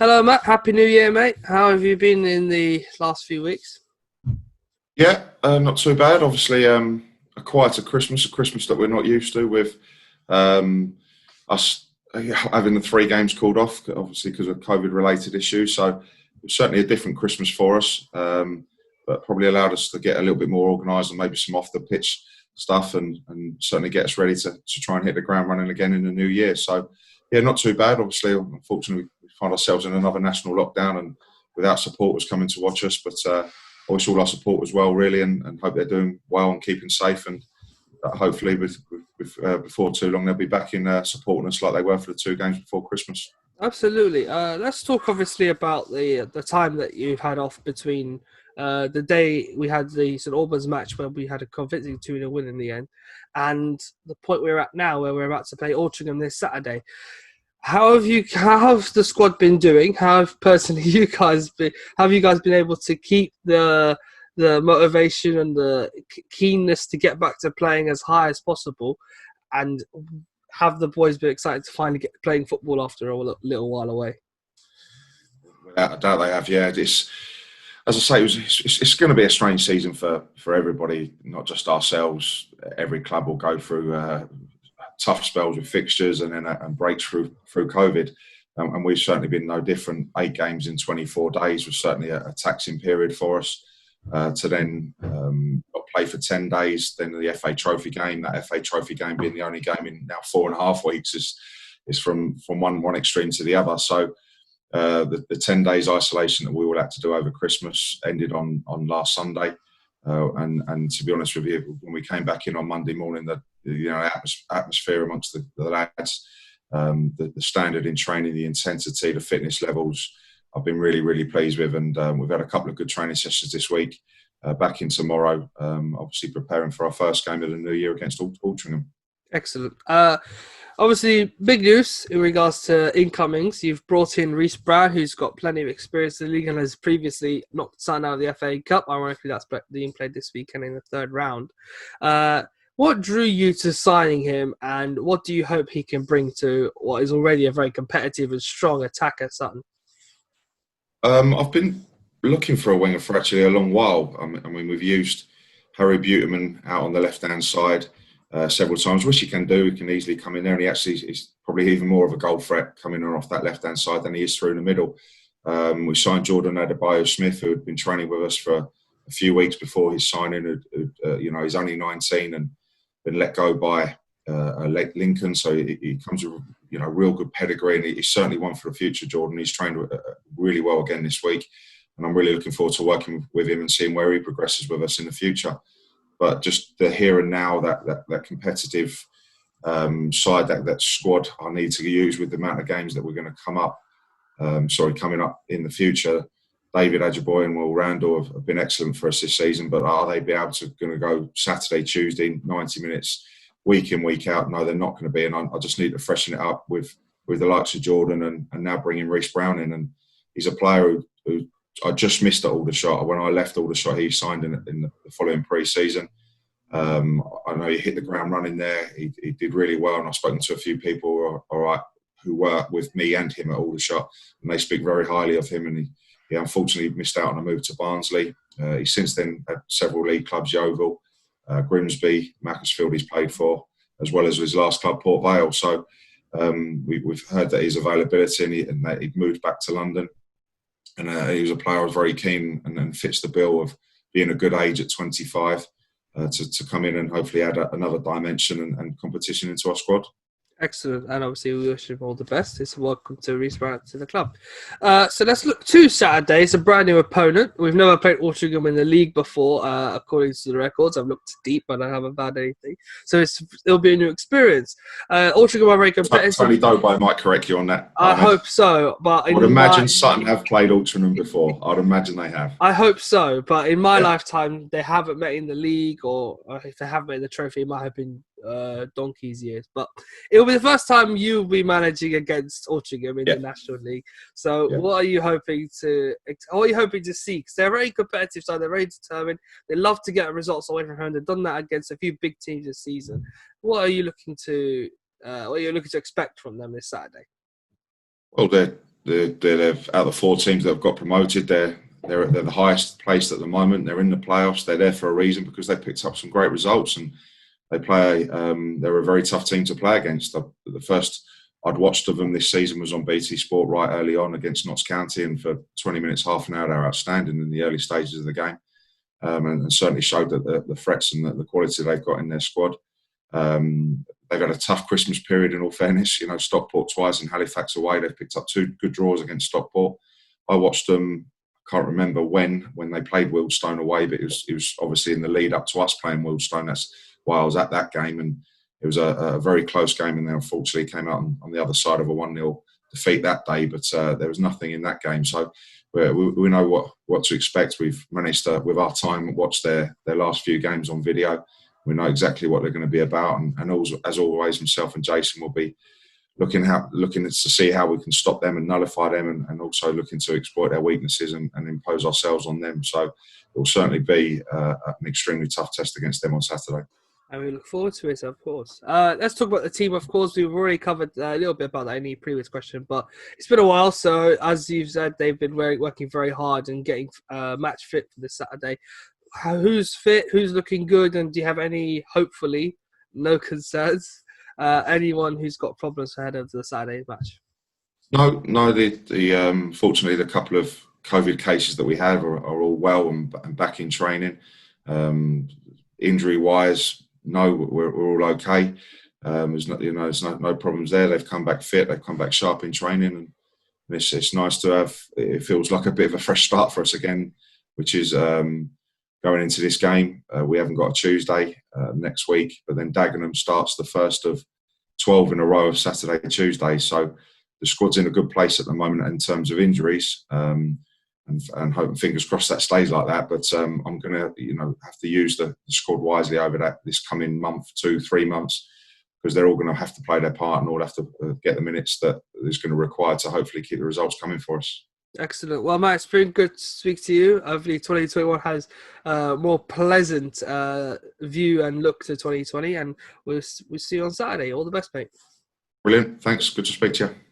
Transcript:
Hello, Matt. Happy New Year, mate. How have you been in the last few weeks? Yeah, not too bad. Obviously, a quieter Christmas, a Christmas that we're not used to with um, us having the three games called off, obviously because of COVID-related issues. So it was certainly a different Christmas for us, but probably allowed us to get a little bit more organised and maybe some off-the-pitch stuff and certainly get us ready to try and hit the ground running again in the new year. So, yeah, not too bad. Obviously, unfortunately, we find ourselves in another national lockdown and without supporters coming to watch us, but I wish all our support as well, really, and hope they're doing well and keeping safe. And hopefully, before too long, they'll be back in supporting us like they were for the two games before Christmas. Absolutely. Let's talk obviously about the time that you've had off between the day we had the St Albans match where we had a convincing 2-0 win in the end, and the point we're at now where we're about to play Altrincham this Saturday. How have the squad been doing? How have personally you guys been? Have you guys been able to keep the motivation and the keenness to get back to playing as high as possible? And have the boys been excited to finally get playing football after a little while away? Without a doubt, they have. Yeah, as I say, it's going to be a strange season for everybody, not just ourselves. Every club will go through tough spells with fixtures and breaks through COVID. And we've certainly been no different. 8 games in 24 days was certainly a taxing period for us. To then not play for 10 days, then the FA Trophy game. That FA Trophy game being the only game in now 4.5 weeks is from one extreme to the other. So the 10 days isolation that we all had to do over Christmas ended on last Sunday. And to be honest with you, when we came back in on Monday morning, the atmosphere amongst the lads, the standard in training, the intensity, the fitness levels, I've been really, really pleased with. And we've had a couple of good training sessions this week, back in tomorrow, obviously preparing for our first game of the new year against Altrincham. Excellent. Obviously, big news in regards to incomings. You've brought in Reece Brown, who's got plenty of experience in the league and has previously knocked Sutton out of the FA Cup. Ironically, that's being played this weekend in the third round. What drew you to signing him, and what do you hope he can bring to what is already a very competitive and strong attack at Sutton? I've been looking for a winger for actually a long while. I mean, we've used Harry Buterman out on the left-hand side several times, which he can do. He can easily come in there, and he actually is probably even more of a goal threat coming in off that left-hand side than he is through in the middle. We signed Jordan Adebayo-Smith, who had been training with us for a few weeks before his signing. He's only 19 and been let go by Lincoln, so he comes with real good pedigree, and he's certainly one for the future. Jordan, he's trained really well again this week, and I'm really looking forward to working with him and seeing where he progresses with us in the future. But just the here and now, that competitive side, that squad I need to use with the amount of games that we're going to coming up in the future. David Ajiboye and Will Randall have been excellent for us this season, but are they going to go Saturday, Tuesday, 90 minutes, week in, week out? No, they're not going to be, and I just need to freshen it up with the likes of Jordan and now bringing Reece Brown in. And he's a player who I just missed at Aldershot. When I left Aldershot, he signed in the following pre-season. I know he hit the ground running there. He did really well, and I've spoken to a few people who were with me and him at Aldershot, and they speak very highly of him. And he unfortunately missed out on a move to Barnsley. He's since then had several league clubs, Yeovil, Grimsby, Macclesfield he's played for, as well as his last club, Port Vale. So we've heard that his availability and that he'd moved back to London. And he was a player I was very keen and fits the bill of being a good age at 25 to come in and hopefully add another dimension and competition into our squad. Excellent, and obviously we wish him all the best. It's a welcome to Reece Brown to the club. So let's look to Saturday. It's a brand new opponent. We've never played Altrincham in the league before, according to the records. I've looked deep, but I haven't found anything. So it'll be a new experience. Altrincham are very competitive. Tony Dobai might correct you on that. I hope so, but I would imagine Sutton have played Altrincham before. I'd imagine they have. I hope so, but in my lifetime, they haven't met in the league, or if they have met in the trophy, it might have been donkey's years. But it'll be the first time you'll be managing against Altrincham in the National League. So what are you hoping to see? Because they're a very competitive side. They're very determined. They love to get results away from home. They've done that against a few big teams this season. What are you looking to expect from them this Saturday? Well, they're out of the 4 teams that have got promoted. They're the highest placed at the moment. They're in the playoffs. They're there for a reason because they picked up some great results, and they're a very tough team to play against. The first I'd watched of them this season was on BT Sport right early on against Notts County, and for 20 minutes, half an hour, they were outstanding in the early stages of the game, and certainly showed that the threats and the quality they've got in their squad. They've had a tough Christmas period, in all fairness. Stockport twice and Halifax away. They've picked up 2 good draws against Stockport. I watched them. Can't remember when they played Wealdstone away, but it was obviously in the lead up to us playing Wealdstone. That's why I was at that game, and it was a very close game, and they unfortunately came out on the other side of a 1-0 defeat that day. But there was nothing in that game, so we know what to expect. We've managed to, with our time, watch their last few games on video. We know exactly what they're going to be about, and also, as always, myself and Jason will be looking to see how we can stop them and nullify them, and also looking to exploit their weaknesses and impose ourselves on them. So it will certainly be an extremely tough test against them on Saturday. And we look forward to it, of course. Let's talk about the team, of course. We've already covered a little bit about that in the previous question, but it's been a while. So, as you've said, they've been working very hard and getting match fit for this Saturday. Who's fit? Who's looking good? And do you have any, hopefully, no concerns, anyone who's got problems ahead of the Saturday match? No. Fortunately, the couple of COVID cases that we have are all well and back in training. Injury-wise, no, we're all okay. There's no problems there. They've come back fit. They've come back sharp in training, and it's nice to have. It feels like a bit of a fresh start for us again, which is going into this game. We haven't got a Tuesday next week, but then Dagenham starts the first of 12 in a row of Saturday and Tuesday. So the squad's in a good place at the moment in terms of injuries. And hope, fingers crossed, that stays like that. But I'm going to, have to use the squad wisely over this coming month, 2-3 months, because they're all going to have to play their part and all have to get the minutes that is going to require to hopefully keep the results coming for us. Excellent. Well, Matt, it's been good to speak to you. Hopefully 2021 has a more pleasant view and look to 2020, and we'll see you on Saturday. All the best, mate. Brilliant. Thanks. Good to speak to you.